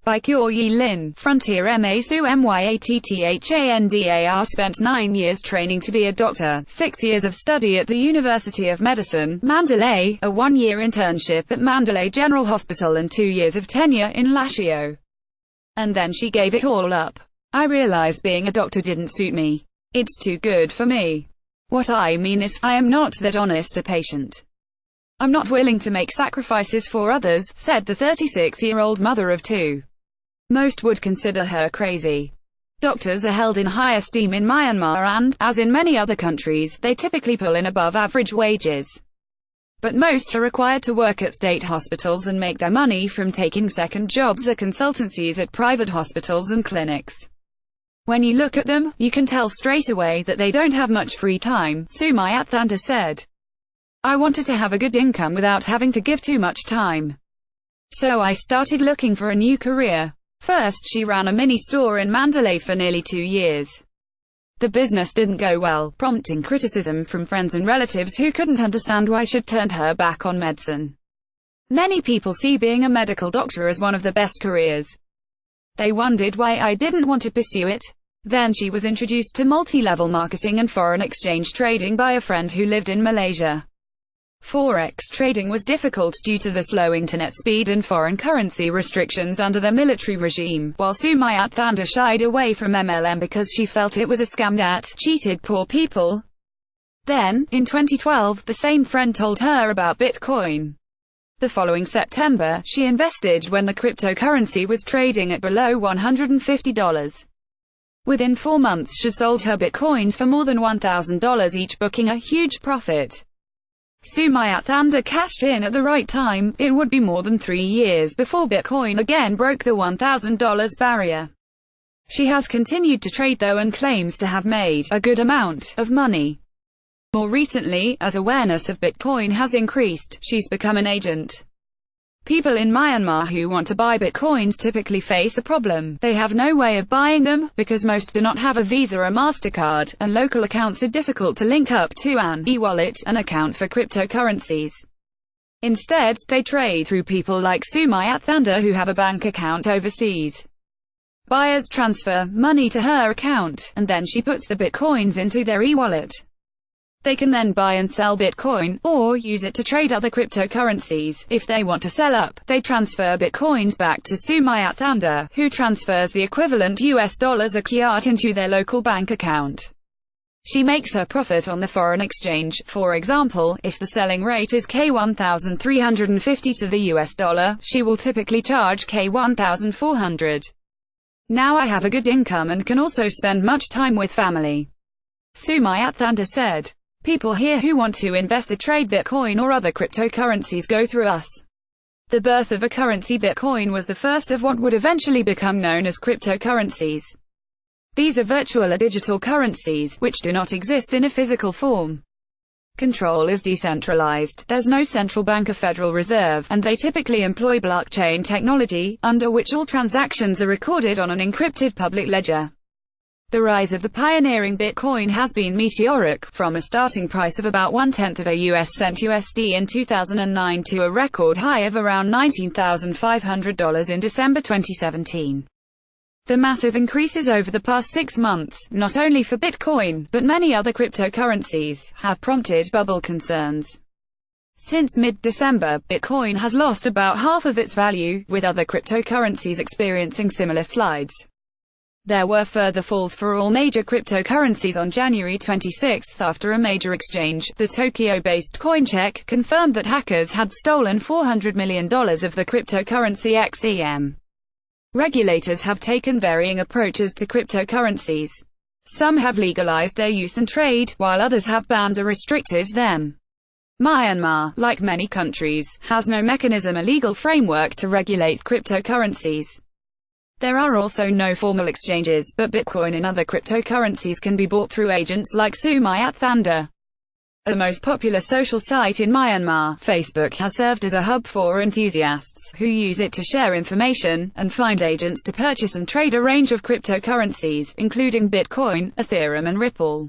by KYAW YE LYNN. Frontier MA SU MYAT THANDAR spent 9 years training to be a doctor, 6 years of study at the University of Medicine, Mandalay, a 1-year internship at Mandalay General Hospital and 2 years of tenure in Lashio. And then she gave it all up. I realized being a doctor didn't suit me. It's too good for me. What I mean is, I am not that honest a patient. I'm not willing to make sacrifices for others, said the 36-year-old mother of 2. Most would consider her crazy. Doctors are held in high esteem in Myanmar and, as in many other countries, they typically pull in above-average wages. But most are required to work at state hospitals and make their money from taking second jobs or consultancies at private hospitals and clinics. When you look at them, you can tell straight away that they don't have much free time, SU MYAT THANDAR said. I wanted to have a good income without having to give too much time. So I started looking for a new career. First she ran a mini store in Mandalay for nearly 2 years. The business didn't go well, prompting criticism from friends and relatives who couldn't understand why she'd turned her back on medicine. Many people see being a medical doctor as one of the best careers. They wondered why I didn't want to pursue it. Then she was introduced to multi-level marketing and foreign exchange trading by a friend who lived in Malaysia. Forex trading was difficult due to the slow internet speed and foreign currency restrictions under the military regime, while SU MYAT THANDAR shied away from MLM because she felt it was a scam that cheated poor people. Then, in 2012, the same friend told her about Bitcoin. The following September, she invested when the cryptocurrency was trading at below $150. Within 4 months she sold her Bitcoins for more than $1,000 each, booking a huge profit. SU MYAT THANDAR cashed in at the right time. It would be more than 3 years before Bitcoin again broke the $1,000 barrier. She has continued to trade though and claims to have made a good amount of money. More recently, as awareness of Bitcoin has increased, she's become an agent. People in Myanmar who want to buy Bitcoins typically face a problem. They have no way of buying them, because most do not have a Visa or MasterCard, and local accounts are difficult to link up to an e-wallet, an account for cryptocurrencies. Instead, they trade through people like SU MYAT THANDAR who have a bank account overseas. Buyers transfer money to her account, and then she puts the Bitcoins into their e-wallet. They can then buy and sell Bitcoin, or use it to trade other cryptocurrencies. If they want to sell up, they transfer Bitcoins back to SU MYAT THANDAR, who transfers the equivalent US dollars or kyat into their local bank account. She makes her profit on the foreign exchange. For example, if the selling rate is K$1,350 to the US dollar, she will typically charge K$1,400. Now I have a good income and can also spend much time with family, SU MYAT THANDAR said. People here who want to invest or trade Bitcoin or other cryptocurrencies go through us. The birth of a currency, Bitcoin, was the first of what would eventually become known as cryptocurrencies. These are virtual or digital currencies, which do not exist in a physical form. Control is decentralized, there's no central bank or Federal Reserve, and they typically employ blockchain technology, under which all transactions are recorded on an encrypted public ledger. The rise of the pioneering Bitcoin has been meteoric, from a starting price of about 1/10 of a US cent USD in 2009 to a record high of around $19,500 in December 2017. The massive increases over the past 6 months, not only for Bitcoin, but many other cryptocurrencies, have prompted bubble concerns. Since mid-December, Bitcoin has lost about half of its value, with other cryptocurrencies experiencing similar slides. There were further falls for all major cryptocurrencies on January 26 after a major exchange, the Tokyo-based CoinCheck, confirmed that hackers had stolen $400 million of the cryptocurrency XEM. Regulators have taken varying approaches to cryptocurrencies. Some have legalized their use and trade, while others have banned or restricted them. Myanmar, like many countries, has no mechanism or legal framework to regulate cryptocurrencies. There are also no formal exchanges, but Bitcoin and other cryptocurrencies can be bought through agents like SU MYAT THANDAR. The most popular social site in Myanmar, Facebook, has served as a hub for enthusiasts, who use it to share information, and find agents to purchase and trade a range of cryptocurrencies, including Bitcoin, Ethereum and Ripple.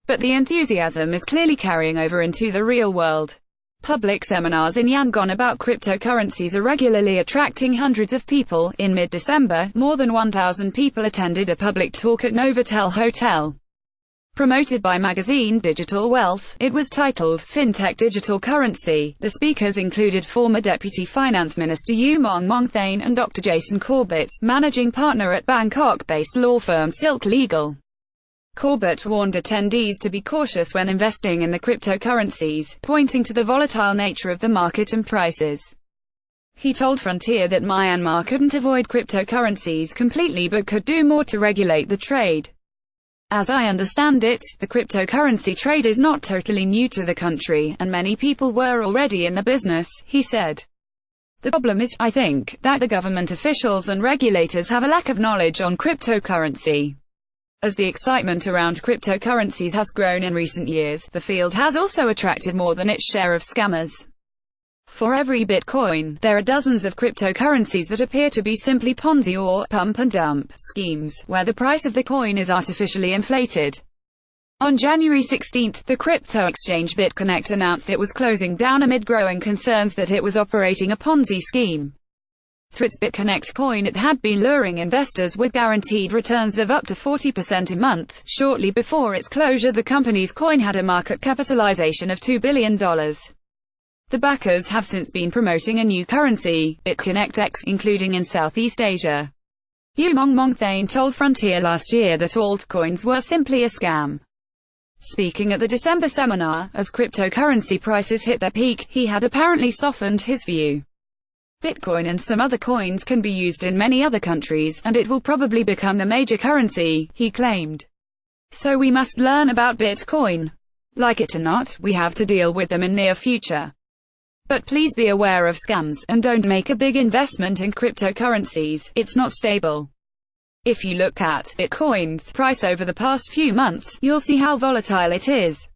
But the enthusiasm is clearly carrying over into the real world. Public seminars in Yangon about cryptocurrencies are regularly attracting hundreds of people. In mid-December, more than 1,000 people attended a public talk at Novotel Hotel. Promoted by magazine Digital Wealth, it was titled, FinTech Digital Currency. The speakers included former Deputy Finance Minister U Mong Thane and Dr. Jason Corbett, managing partner at Bangkok-based law firm Silk Legal. Corbett warned attendees to be cautious when investing in the cryptocurrencies, pointing to the volatile nature of the market and prices. He told Frontier that Myanmar couldn't avoid cryptocurrencies completely but could do more to regulate the trade. As I understand it, the cryptocurrency trade is not totally new to the country, and many people were already in the business, he said. The problem is, I think, that the government officials and regulators have a lack of knowledge on cryptocurrency. As the excitement around cryptocurrencies has grown in recent years, the field has also attracted more than its share of scammers. For every Bitcoin, there are dozens of cryptocurrencies that appear to be simply Ponzi or pump-and-dump schemes, where the price of the coin is artificially inflated. On January 16, the crypto exchange BitConnect announced it was closing down amid growing concerns that it was operating a Ponzi scheme. Through its BitConnect coin, it had been luring investors with guaranteed returns of up to 40% a month. Shortly before its closure, the company's coin had a market capitalization of $2 billion. The backers have since been promoting a new currency, BitConnect X, including in Southeast Asia. U Mong Thane told Frontier last year that altcoins were simply a scam. Speaking at the December seminar, as cryptocurrency prices hit their peak, he had apparently softened his view. Bitcoin and some other coins can be used in many other countries, and it will probably become the major currency, he claimed. So we must learn about Bitcoin. Like it or not, we have to deal with them in near future. But please be aware of scams, and don't make a big investment in cryptocurrencies, it's not stable. If you look at Bitcoin's price over the past few months, you'll see how volatile it is.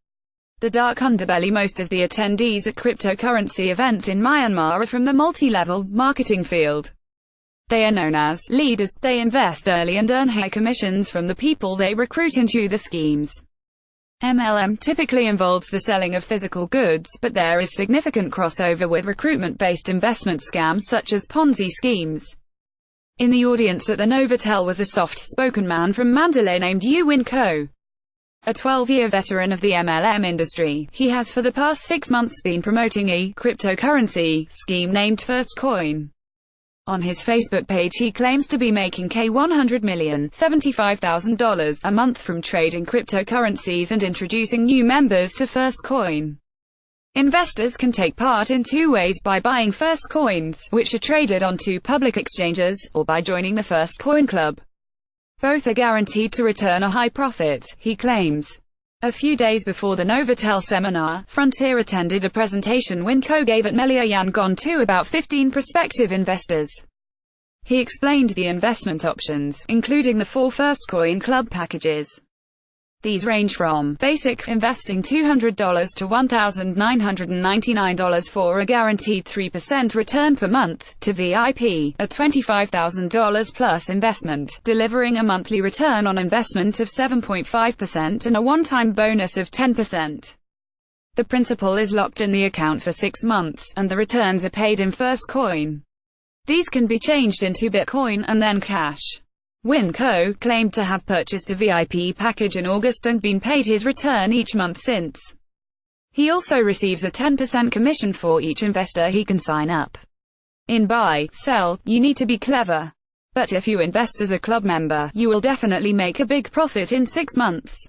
The dark underbelly. Most of the attendees at cryptocurrency events in Myanmar are from the multi-level marketing field. They are known as leaders. They invest early and earn high commissions from the people they recruit into the schemes. MLM typically involves the selling of physical goods, but there is significant crossover with recruitment-based investment scams such as Ponzi schemes. In the audience at the Novotel was a soft-spoken man from Mandalay named U Win Ko. A 12-year veteran of the MLM industry, he has for the past 6 months been promoting a cryptocurrency scheme named First Coin. On his Facebook page he claims to be making $175,000 a month from trading cryptocurrencies and introducing new members to First Coin. Investors can take part in 2 ways: by buying First Coins, which are traded on 2 public exchanges, or by joining the First Coin Club. Both are guaranteed to return a high profit, he claims. A few days before the Novotel seminar, Frontier attended a presentation Win Ko gave at Mandalay Yangon to about 15 prospective investors. He explained the investment options, including the 4 First Coin Club packages. These range from basic, investing $200 to $1,999 for a guaranteed 3% return per month, to VIP, a $25,000 plus investment, delivering a monthly return on investment of 7.5% and a one-time bonus of 10%. The principal is locked in the account for 6 months, and the returns are paid in First Coin. These can be changed into Bitcoin and then cash. Win Ko claimed to have purchased a VIP package in August and been paid his return each month since. He also receives a 10% commission for each investor he can sign up. In buy, sell, you need to be clever. But if you invest as a club member, you will definitely make a big profit in 6 months.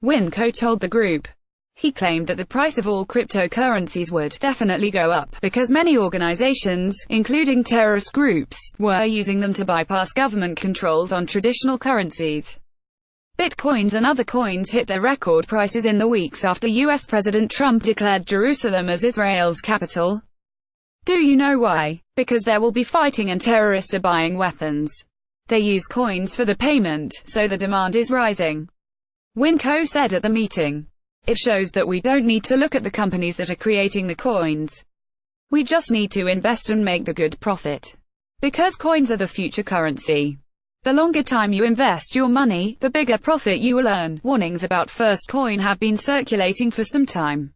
Win Ko told the group. He claimed that the price of all cryptocurrencies would definitely go up, because many organizations, including terrorist groups, were using them to bypass government controls on traditional currencies. Bitcoins and other coins hit their record prices in the weeks after US President Trump declared Jerusalem as Israel's capital. Do you know why? Because there will be fighting and terrorists are buying weapons. They use coins for the payment, so the demand is rising. Win Ko said at the meeting. It shows that we don't need to look at the companies that are creating the coins. We just need to invest and make the good profit. Because coins are the future currency. The longer time you invest your money, the bigger profit you will earn. Warnings about First Coin have been circulating for some time.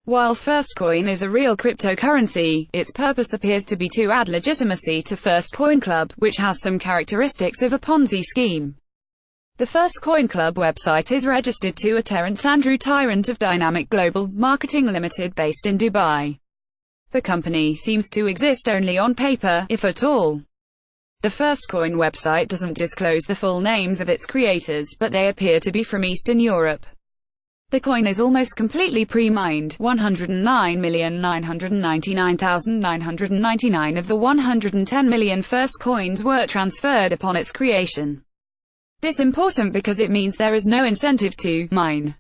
While Firstcoin is a real cryptocurrency, its purpose appears to be to add legitimacy to First Coin Club, which has some characteristics of a Ponzi scheme. The First Coin Club website is registered to a Terence Andrew Tyrant of Dynamic Global Marketing Limited based in Dubai. The company seems to exist only on paper, if at all. The Firstcoin website doesn't disclose the full names of its creators, but they appear to be from Eastern Europe. The coin is almost completely pre-mined. 109,999,999 of the 110 million first coins were transferred upon its creation. This is important because it means there is no incentive to mine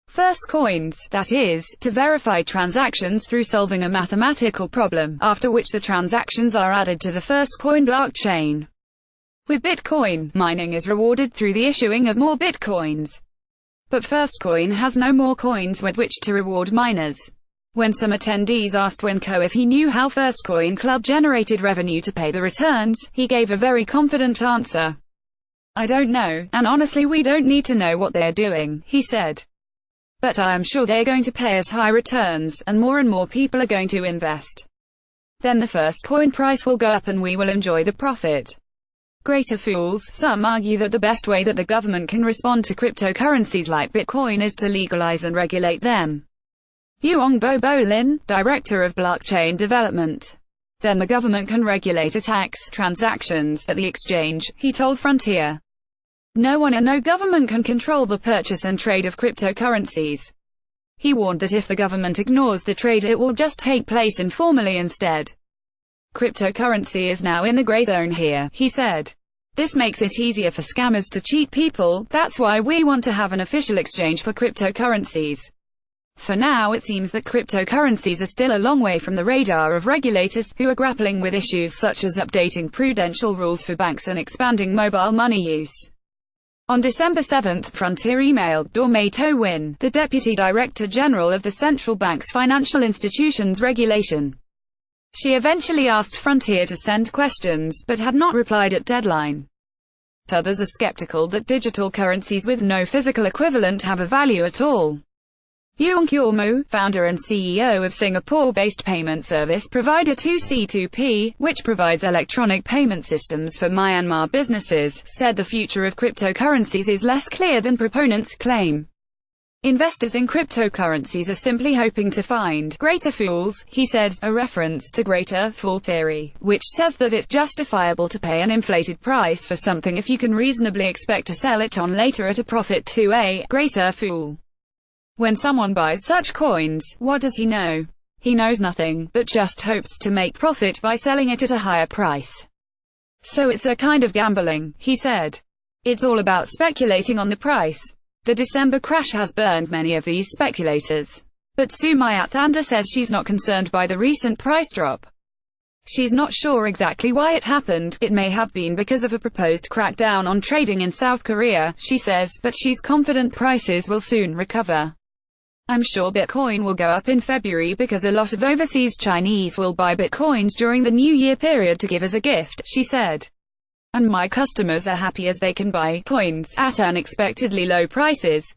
first coins, that is, to verify transactions through solving a mathematical problem, after which the transactions are added to the Firstcoin blockchain. With Bitcoin, mining is rewarded through the issuing of more Bitcoins. But Firstcoin has no more coins with which to reward miners. When some attendees asked Wenko if he knew how Firstcoin Club generated revenue to pay the returns, he gave a very confident answer. "I don't know, and honestly we don't need to know what they're doing," he said. "But I am sure they're going to pay us high returns, and more people are going to invest. Then the Firstcoin price will go up and we will enjoy the profit." Greater fools. Some argue that the best way that the government can respond to cryptocurrencies like Bitcoin is to legalize and regulate them. KYAW YE LYNN, Director of Blockchain Development. Then the government can regulate attacks, transactions, at the exchange, he told Frontier. No one and no government can control the purchase and trade of cryptocurrencies. He warned that if the government ignores the trade it will just take place informally instead. "Cryptocurrency is now in the gray zone here," he said. "This makes it easier for scammers to cheat people, that's why we want to have an official exchange for cryptocurrencies." For now it seems that cryptocurrencies are still a long way from the radar of regulators, who are grappling with issues such as updating prudential rules for banks and expanding mobile money use. On December 7, Frontier emailed KYAW YE LYNN, the Deputy Director General of the Central Bank's Financial Institutions Regulation. She eventually asked Frontier to send questions, but had not replied at deadline. Others are skeptical that digital currencies with no physical equivalent have a value at all. Young Kyaw, founder and CEO of Singapore-based payment service provider 2C2P, which provides electronic payment systems for Myanmar businesses, said the future of cryptocurrencies is less clear than proponents claim. "Investors in cryptocurrencies are simply hoping to find greater fools," he said, a reference to greater fool theory, which says that it's justifiable to pay an inflated price for something if you can reasonably expect to sell it on later at a profit to a greater fool. When someone buys such coins, what does he know? He knows nothing, but just hopes to make profit by selling it at a higher price. So it's a kind of gambling, he said. It's all about speculating on the price. The December crash has burned many of these speculators. But MA SU MYAT THANDAR says she's not concerned by the recent price drop. She's not sure exactly why it happened. It may have been because of a proposed crackdown on trading in South Korea, she says, but she's confident prices will soon recover. "I'm sure Bitcoin will go up in February because a lot of overseas Chinese will buy Bitcoins during the New Year period to give as a gift," she said. "And my customers are happy as they can buy coins at unexpectedly low prices."